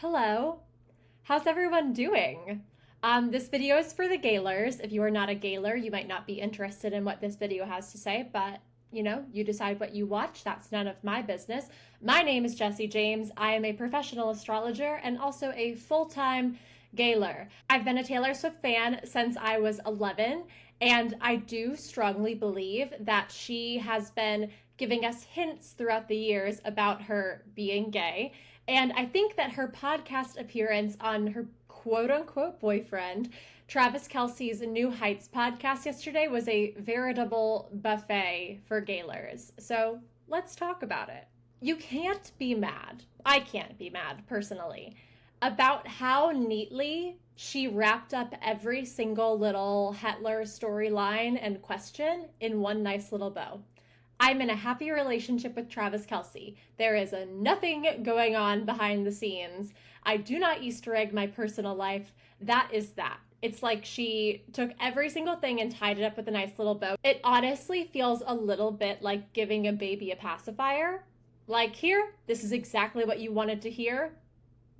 Hello. How's everyone doing? This video is for the Gaylors. If you are not a Gaylor, you might not be interested in what this video has to say, but you decide what you watch. That's none of my business. My name is Jessie James. I am a professional astrologer and also a full-time Gaylor. I've been a Taylor Swift fan since I was 11, and I do strongly believe that she has been giving us hints throughout the years about her being gay. And I think that her podcast appearance on her quote-unquote boyfriend, Travis Kelce's New Heights podcast yesterday was a veritable buffet for Gaylors. So let's talk about it. You can't be mad. I can't be mad, personally, about how neatly she wrapped up every single little Hetler storyline and question in one nice little bow. I'm in a happy relationship with Travis Kelce. There is nothing going on behind the scenes. I do not Easter egg my personal life. That is that. It's like she took every single thing and tied it up with a nice little bow. It honestly feels a little bit like giving a baby a pacifier. Like, here, this is exactly what you wanted to hear.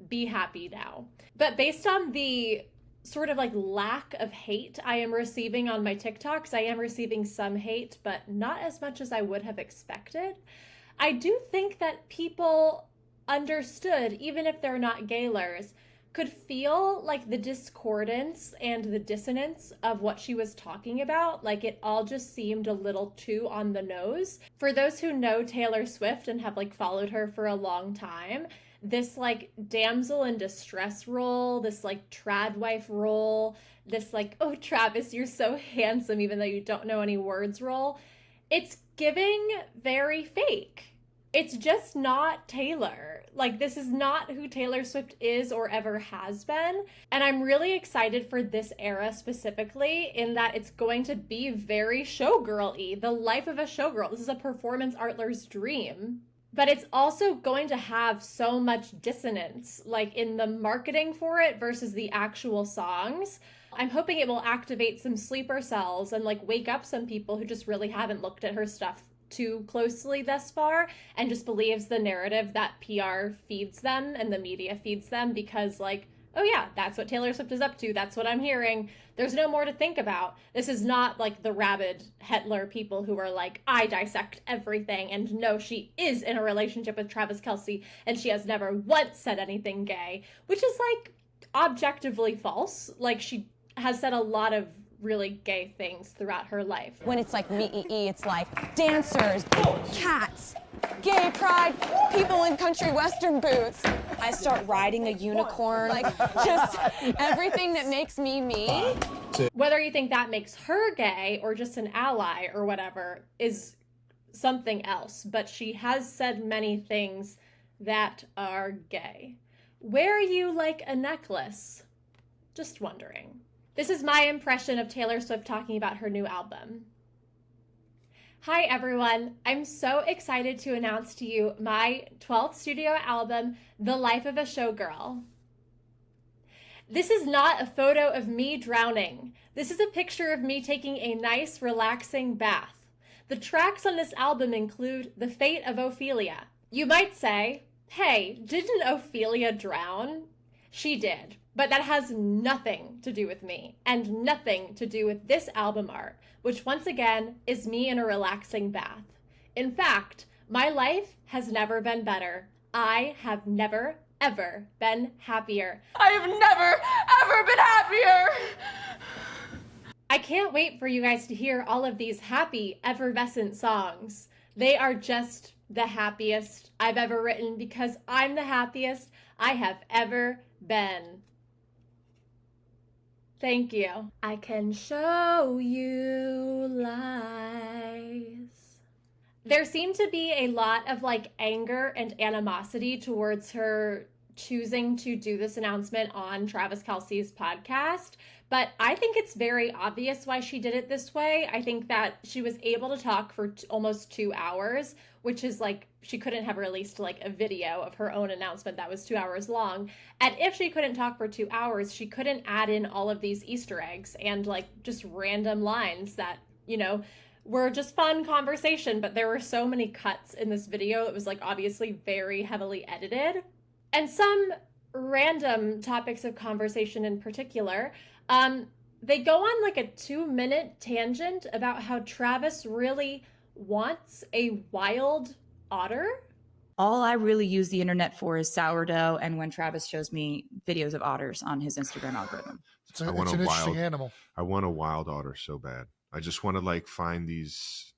Be happy now. But based on the sort of like lack of hate I am receiving on my TikToks, I am receiving some hate, but not as much as I would have expected. I do think that people understood, even if they're not Gaylors, could feel like the discordance and the dissonance of what she was talking about. Like, it all just seemed a little too on the nose. For those who know Taylor Swift and have like followed her for a long time, this like damsel in distress role, this like trad wife role, this like, oh, Travis, you're so handsome even though you don't know any words role, it's giving very fake. It's just not Taylor. Like, this is not who Taylor Swift is or ever has been. And I'm really excited for this era specifically in that it's going to be very showgirl-y, the life of a showgirl. This is a performance artler's dream. But it's also going to have so much dissonance, like in the marketing for it versus the actual songs. I'm hoping it will activate some sleeper cells and like wake up some people who just really haven't looked at her stuff too closely thus far and just believes the narrative that PR feeds them and the media feeds them because like, oh yeah, that's what Taylor Swift is up to. That's what I'm hearing. There's no more to think about. This is not like the rabid Hetler people who are like, I dissect everything. And no, she is in a relationship with Travis Kelce and she has never once said anything gay, which is like objectively false. Like, she has said a lot of really gay things throughout her life. When it's like me-e-e, it's like dancers, cats, gay pride, people in country western boots. I start riding a unicorn, like just everything that makes me me. Whether you think that makes her gay or just an ally or whatever is something else, but she has said many things that are gay. Wear you like a necklace? Just wondering. This is my impression of Taylor Swift talking about her new album. Hi everyone, I'm so excited to announce to you my 12th studio album, The Life of a Showgirl. This is not a photo of me drowning. This is a picture of me taking a nice, relaxing bath. The tracks on this album include The Fate of Ophelia. You might say, hey, didn't Ophelia drown? She did. But that has nothing to do with me and nothing to do with this album art, which once again is me in a relaxing bath. In fact, my life has never been better. I have never, ever been happier. I have never, ever been happier. I can't wait for you guys to hear all of these happy, effervescent songs. They are just the happiest I've ever written because I'm the happiest I have ever been. Thank you. I can show you lies. There seemed to be a lot of like anger and animosity towards her choosing to do this announcement on Travis Kelce's podcast, but I think it's very obvious why she did it this way. I think that she was able to talk for almost 2 hours, which is like, she couldn't have released like a video of her own announcement that was 2 hours long. And if she couldn't talk for 2 hours, she couldn't add in all of these Easter eggs and like just random lines that, were just fun conversation, but there were so many cuts in this video. It was like obviously very heavily edited. And some random topics of conversation in particular. They go on like a 2-minute tangent about how Travis really wants a wild otter. All I really use the internet for is sourdough and when Travis shows me videos of otters on his Instagram algorithm. It's an interesting animal. I want a wild otter so bad. I just want to like find these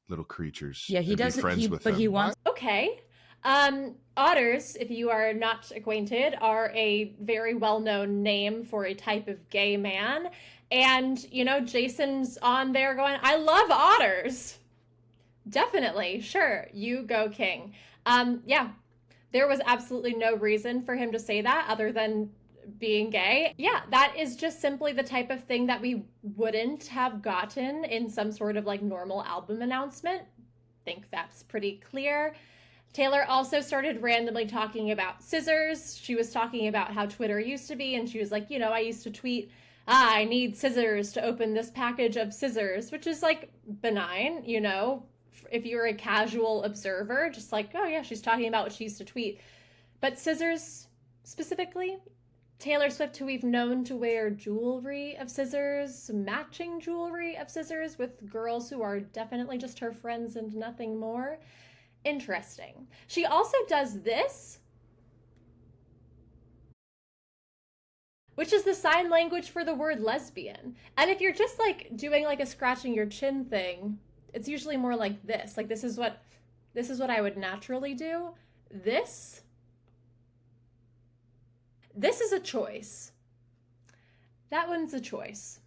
little creatures. Yeah, he doesn't. Be friends with them. He wants. Okay. Otters, if you are not acquainted, are a very well-known name for a type of gay man. And, you know, Jason's on there going, I love otters. Definitely. Sure. You go, king. Yeah, there was absolutely no reason for him to say that other than being gay. Yeah, that is just simply the type of thing that we wouldn't have gotten in some sort of like normal album announcement. Think that's pretty clear. Taylor also started randomly talking about scissors. She was talking about how Twitter used to be, and she was like, you know, I used to tweet, I need scissors to open this package of scissors, which is like benign, you know, if you're a casual observer, just like, oh yeah, she's talking about what she used to tweet. But scissors specifically, Taylor Swift, who we've known to wear jewelry of scissors, matching jewelry of scissors with girls who are definitely just her friends and nothing more. Interesting. She also does this, which is the sign language for the word lesbian. And if you're just like doing like a scratching your chin thing, it's usually more like this. Like this is what I would naturally do. This is a choice. That one's a choice.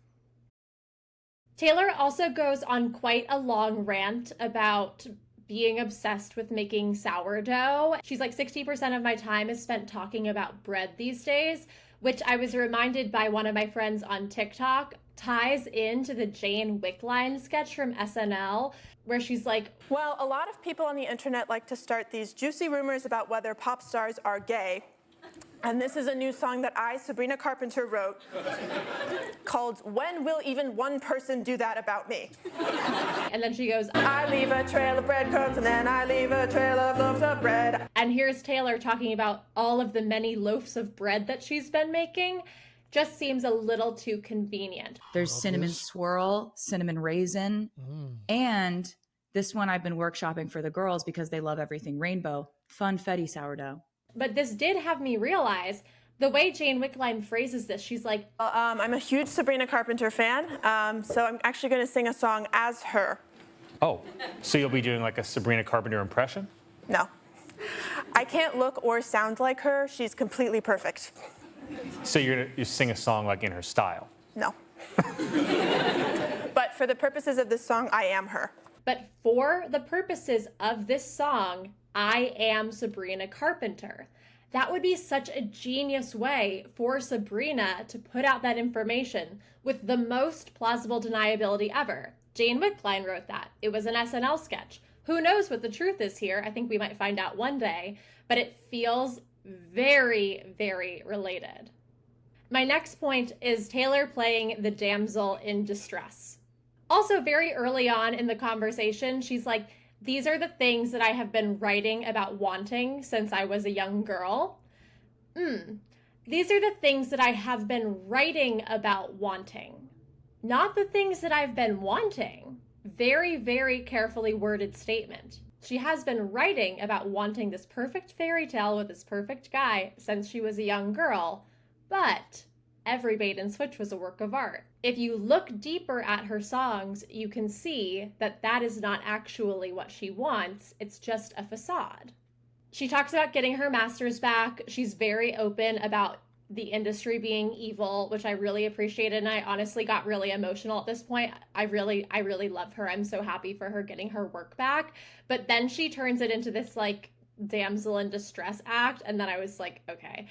Taylor also goes on quite a long rant about being obsessed with making sourdough. She's like, 60% of my time is spent talking about bread these days, which I was reminded by one of my friends on TikTok ties into the Jane Wickline sketch from SNL, where she's like, well, a lot of people on the internet like to start these juicy rumors about whether pop stars are gay. And this is a new song that I, Sabrina Carpenter, wrote called When Will Even One Person Do That About Me? And then she goes, I leave a trail of breadcrumbs and then I leave a trail of loaves of bread. And here's Taylor talking about all of the many loaves of bread that she's been making. Just seems a little too convenient. There's cinnamon swirl, cinnamon raisin, and this one I've been workshopping for the girls because they love everything rainbow, funfetti sourdough. But this did have me realize the way Jane Wickline phrases this. She's like, I'm a huge Sabrina Carpenter fan, so I'm actually going to sing a song as her. Oh, so you'll be doing like a Sabrina Carpenter impression? No. I can't look or sound like her. She's completely perfect. So you sing a song like in her style? No. But for the purposes of this song, I am her. But for the purposes of this song, I am Sabrina Carpenter. That would be such a genius way for Sabrina to put out that information with the most plausible deniability ever. Jane Wickline wrote that. It was an SNL sketch. Who knows what the truth is here? I think we might find out one day, but it feels very, very related. My next point is Taylor playing the damsel in distress. Also, very early on in the conversation, she's like, these are the things that I have been writing about wanting since I was a young girl. These are the things that I have been writing about wanting. Not the things that I've been wanting. Very, very carefully worded statement. She has been writing about wanting this perfect fairy tale with this perfect guy since she was a young girl, but every bait and switch was a work of art. If you look deeper at her songs, you can see that that is not actually what she wants. It's just a facade. She talks about getting her master's back. She's very open about the industry being evil, which I really appreciated. And I honestly got really emotional at this point. I really love her. I'm so happy for her getting her work back. But then she turns it into this like damsel in distress act. And then I was like, okay.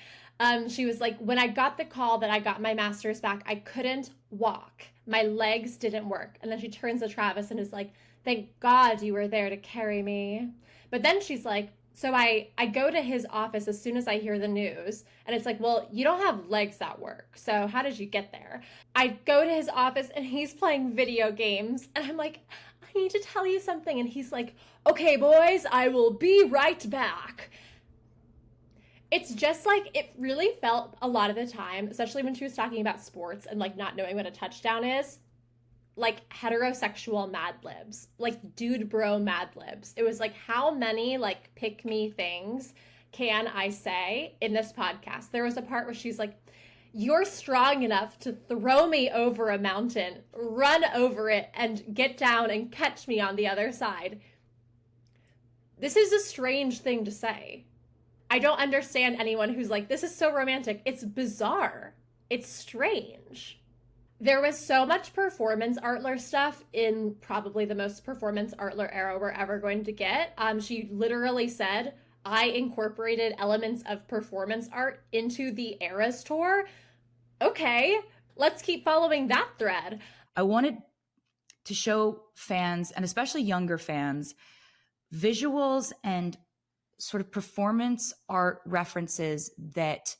She was like, when I got the call that I got my master's back, I couldn't walk. My legs didn't work. And then she turns to Travis and is like, thank God you were there to carry me. But then she's like, so I go to his office as soon as I hear the news. And it's like, well, you don't have legs that work. So how did you get there? I go to his office and he's playing video games. And I'm like, I need to tell you something. And he's like, okay, boys, I will be right back. It's just like, it really felt a lot of the time, especially when she was talking about sports and like not knowing what a touchdown is, like heterosexual Mad Libs, like dude bro Mad Libs. It was like, how many like pick me things can I say in this podcast? There was a part where she's like, you're strong enough to throw me over a mountain, run over it, and get down and catch me on the other side. This is a strange thing to say. I don't understand anyone who's like, this is so romantic. It's bizarre. It's strange. There was so much performance artler stuff in probably the most performance artler era we're ever going to get. She literally said, I incorporated elements of performance art into the Eras tour. Okay, let's keep following that thread. I wanted to show fans, and especially younger fans, visuals and sort of performance art references that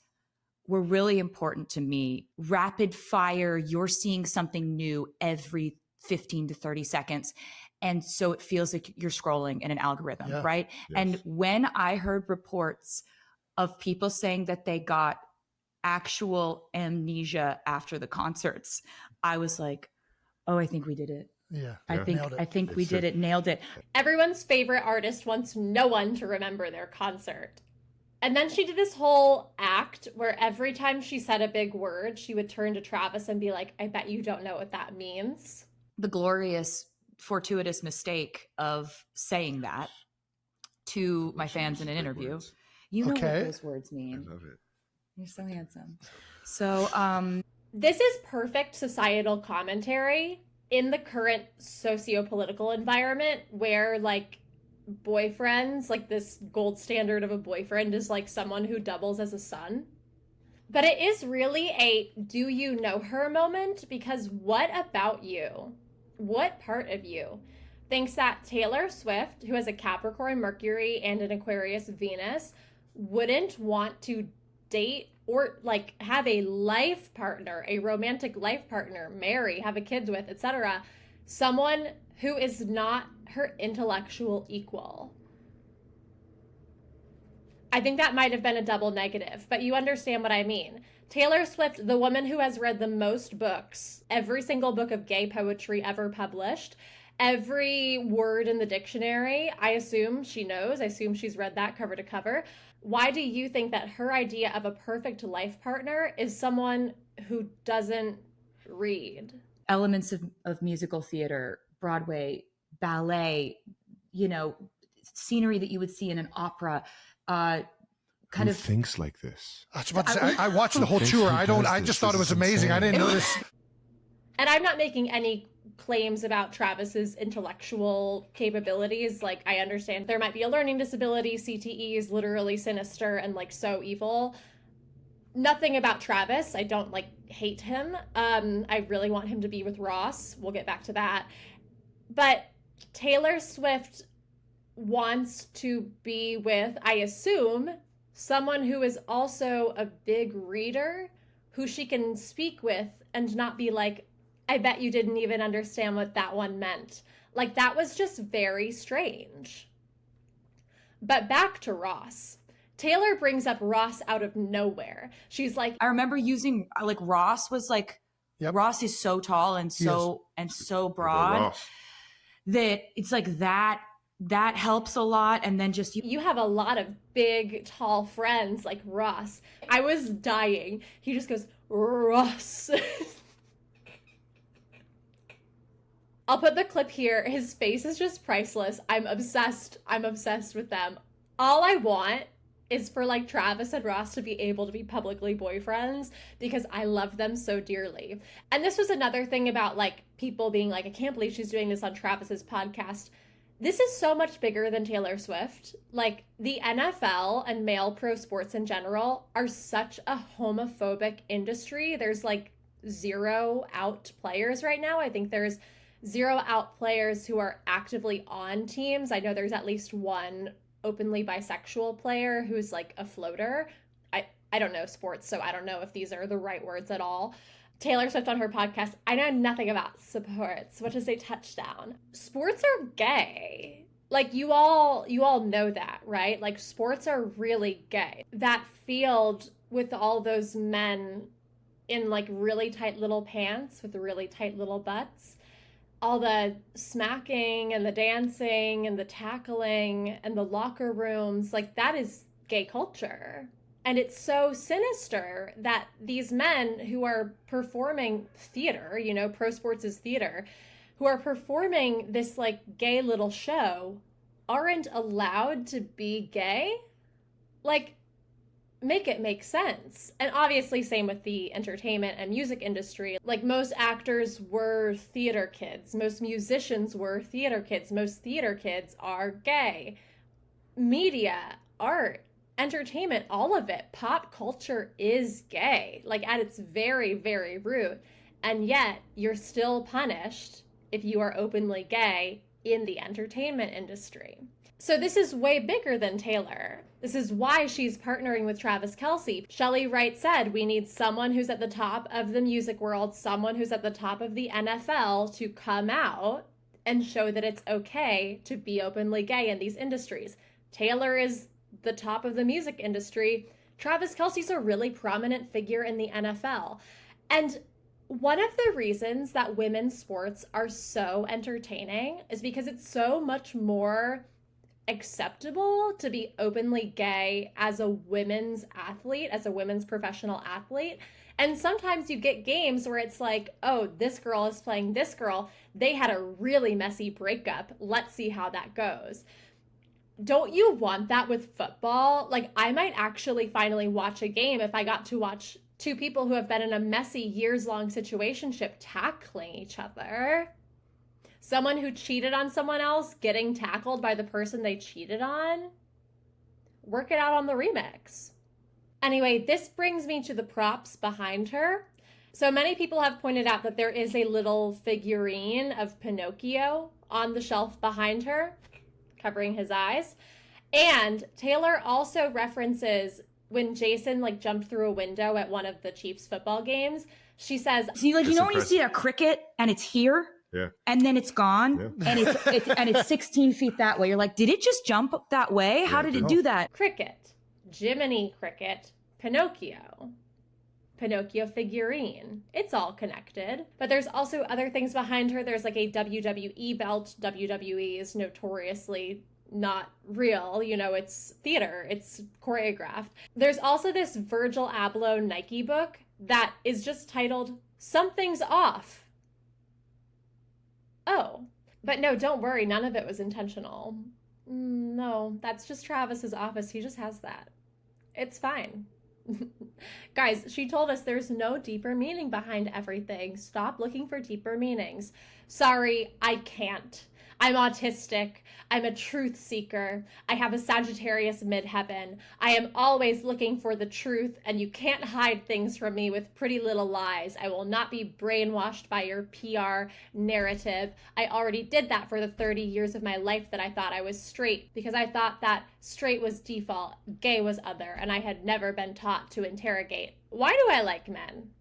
were really important to me. Rapid fire, you're seeing something new every 15 to 30 seconds. And so it feels like you're scrolling in an algorithm, right? Yes. And when I heard reports of people saying that they got actual amnesia after the concerts, I was like, oh, I think we did it. Yeah. I think we did it, nailed it. Everyone's favorite artist wants no one to remember their concert. And then she did this whole act where every time she said a big word, she would turn to Travis and be like, I bet you don't know what that means. The glorious fortuitous mistake of saying that to my fans in an interview. Words. You know what those words mean. I love it. You're so handsome. So this is perfect societal commentary in the current socio-political environment where like boyfriends, like this gold standard of a boyfriend is like someone who doubles as a son. But it is really a do you know her moment, because what about you? What part of you thinks that Taylor Swift, who has a Capricorn Mercury and an Aquarius Venus, wouldn't want to date or like have a life partner, a romantic life partner, marry, have a kids with, etc., someone who is not her intellectual equal? I think that might have been a double negative, but you understand what I mean. Taylor Swift, the woman who has read the most books, every single book of gay poetry ever published, every word in the dictionary, I assume she knows. I assume she's read that cover to cover. Why do you think that her idea of a perfect life partner is someone who doesn't read? Elements of musical theater, Broadway, ballet, scenery that you would see in an opera, Who thinks like this? I was about to say, I watched the whole tour. I just thought it was amazing. I didn't know this. And I'm not making any claims about Travis's intellectual capabilities. Like, I understand there might be a learning disability. CTE is literally sinister and like so evil. Nothing about Travis. I don't like hate him. I really want him to be with Ross. We'll get back to that. But Taylor Swift wants to be with, I assume, someone who is also a big reader, who she can speak with and not be like, I bet you didn't even understand what that one meant. Like, that was just very strange. But back to Ross. Taylor brings up Ross out of nowhere. She's like, I remember using like Ross was like, Ross is so tall and so broad that it's like that helps a lot. And then just you have a lot of big, tall friends like Ross. I was dying. He just goes, Ross. I'll put the clip here. His face is just priceless. I'm obsessed with them. All I want is for like Travis and Ross to be able to be publicly boyfriends because I love them so dearly. And this was another thing about like people being like, I can't believe she's doing this on Travis's podcast. This is so much bigger than Taylor Swift. Like, the NFL and male pro sports in general are such a homophobic industry. There's like 0 out players right now. I think there's 0 out players who are actively on teams. I know there's at least one openly bisexual player who's like a floater. I don't know sports, so I don't know if these are the right words at all. Taylor Swift on her podcast, I know nothing about sports. What is a touchdown? Sports are gay. Like you all know that, right? Like sports are really gay. That field with all those men in like really tight little pants with really tight little butts, all the smacking and the dancing and the tackling and the locker rooms, like that is gay culture. And it's so sinister that these men who are performing theater, you know, pro sports is theater, who are performing this like gay little show aren't allowed to be gay. Like, make it make sense. And obviously same with the entertainment and music industry. Like most actors were theater kids. Most musicians were theater kids. Most theater kids are gay. Media, art, entertainment, all of it, pop culture is gay, like at its very, very root. And yet you're still punished if you are openly gay in the entertainment industry. So this is way bigger than Taylor. This is why she's partnering with Travis Kelce. Shelley Wright said, we need someone who's at the top of the music world, someone who's at the top of the NFL to come out and show that it's okay to be openly gay in these industries. Taylor is the top of the music industry. Travis Kelce's a really prominent figure in the NFL. And one of the reasons that women's sports are so entertaining is because it's so much more acceptable to be openly gay as a women's athlete, as a women's professional athlete. And sometimes you get games where it's like, oh, this girl is playing this girl. They had a really messy breakup. Let's see how that goes. Don't you want that with football? Like, I might actually finally watch a game if I got to watch two people who have been in a messy years-long situationship tackling each other. Someone who cheated on someone else getting tackled by the person they cheated on. Work it out on the remix. Anyway, this brings me to the props behind her. So many people have pointed out that there is a little figurine of Pinocchio on the shelf behind her, covering his eyes. And Taylor also references when Jason like jumped through a window at one of the Chiefs football games. She says, so you know when you see a cricket and it's here? Yeah. And then it's gone, yeah. and it's 16 feet that way. You're like, did it just jump that way? How did it do that? Cricket, Jiminy Cricket, Pinocchio figurine. It's all connected. But there's also other things behind her. There's like a WWE belt. WWE is notoriously not real. You know, it's theater. It's choreographed. There's also this Virgil Abloh Nike book that is just titled Something's Off. Oh, but no, don't worry. None of it was intentional. No, that's just Travis's office. He just has that. It's fine. Guys, she told us there's no deeper meaning behind everything. Stop looking for deeper meanings. Sorry, I can't. I'm autistic. I'm a truth seeker. I have a Sagittarius midheaven. I am always looking for the truth, and you can't hide things from me with pretty little lies. I will not be brainwashed by your PR narrative. I already did that for the 30 years of my life that I thought I was straight, because I thought that straight was default, gay was other, and I had never been taught to interrogate. Why do I like men?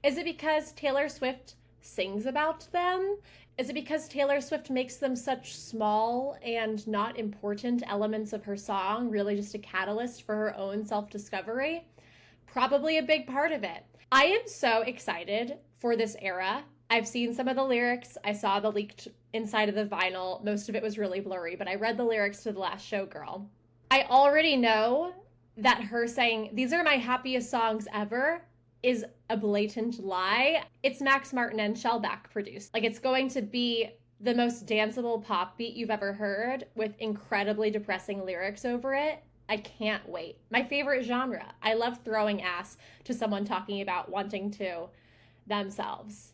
Is it because Taylor Swift sings about them? Is it because Taylor Swift makes them such small and not important elements of her song, really just a catalyst for her own self-discovery? Probably a big part of it. I am so excited for this era. I've seen some of the lyrics. I saw the leaked inside of the vinyl. Most of it was really blurry, but I read the lyrics to the last Showgirl. I already know that her saying, "These are my happiest songs ever," is a blatant lie. It's Max Martin and Shellback produced. Like, it's going to be the most danceable pop beat you've ever heard with incredibly depressing lyrics over it. I can't wait. My favorite genre. I love throwing ass to someone talking about wanting to themselves.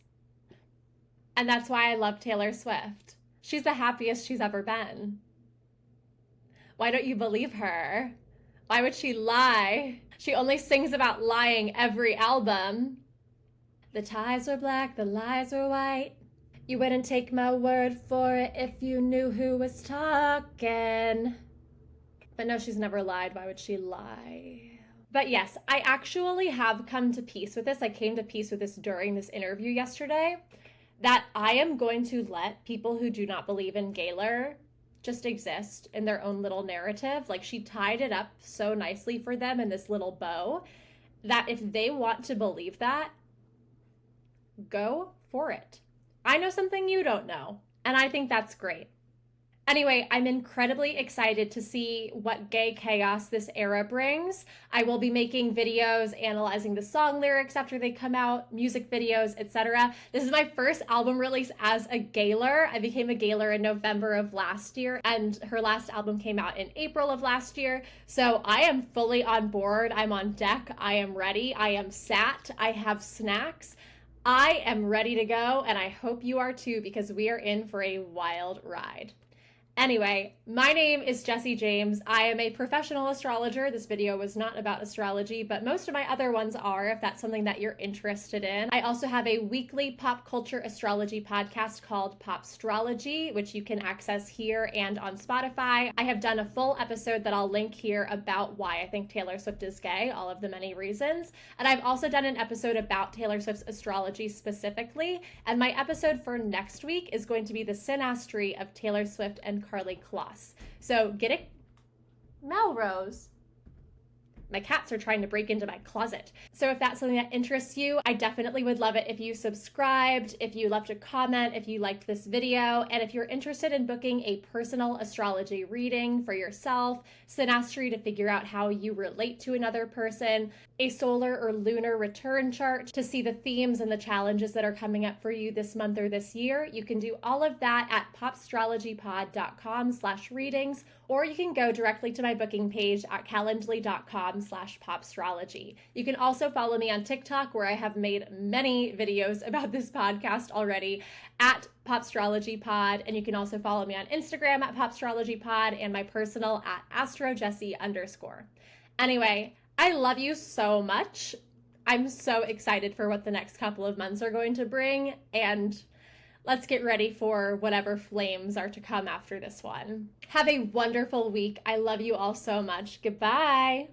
And that's why I love Taylor Swift. She's the happiest she's ever been. Why don't you believe her? Why would she lie? She only sings about lying every album. The ties were black, the lies were white. You wouldn't take my word for it if you knew who was talking. But no, she's never lied. Why would she lie? But yes, I actually have come to peace with this. I came to peace with this during this interview yesterday, that I am going to let people who do not believe in Gaylor just exist in their own little narrative. Like, she tied it up so nicely for them in this little bow that if they want to believe that, go for it. I know something you don't know, and I think that's great. Anyway, I'm incredibly excited to see what gay chaos this era brings. I will be making videos analyzing the song lyrics after they come out, music videos, etc. This is my first album release as a Gaylor. I became a Gaylor in November of last year, and her last album came out in April of last year. So I am fully on board. I'm on deck. I am ready. I am sat. I have snacks. I am ready to go, and I hope you are too, because we are in for a wild ride. Anyway, my name is Jessie James. I am a professional astrologer. This video was not about astrology, but most of my other ones are, if that's something that you're interested in. I also have a weekly pop culture astrology podcast called Popstrology, which you can access here and on Spotify. I have done a full episode that I'll link here about why I think Taylor Swift is gay, all of the many reasons. And I've also done an episode about Taylor Swift's astrology specifically. And my episode for next week is going to be the synastry of Taylor Swift and Carly Kloss. So get it? Melrose. My cats are trying to break into my closet. So if that's something that interests you, I definitely would love it if you subscribed, if you left a comment, if you liked this video, and if you're interested in booking a personal astrology reading for yourself, synastry to figure out how you relate to another person, a solar or lunar return chart to see the themes and the challenges that are coming up for you this month or this year, you can do all of that at popstrologypod.com/readings, or you can go directly to my booking page at calendly.com/popstrology. You can also follow me on TikTok, where I have made many videos about this podcast already, at popstrologypod, and you can also follow me on Instagram at popstrologypod and my personal at astrojessie_. Anyway, I love you so much. I'm so excited for what the next couple of months are going to bring, and let's get ready for whatever flames are to come after this one. Have a wonderful week. I love you all so much. Goodbye.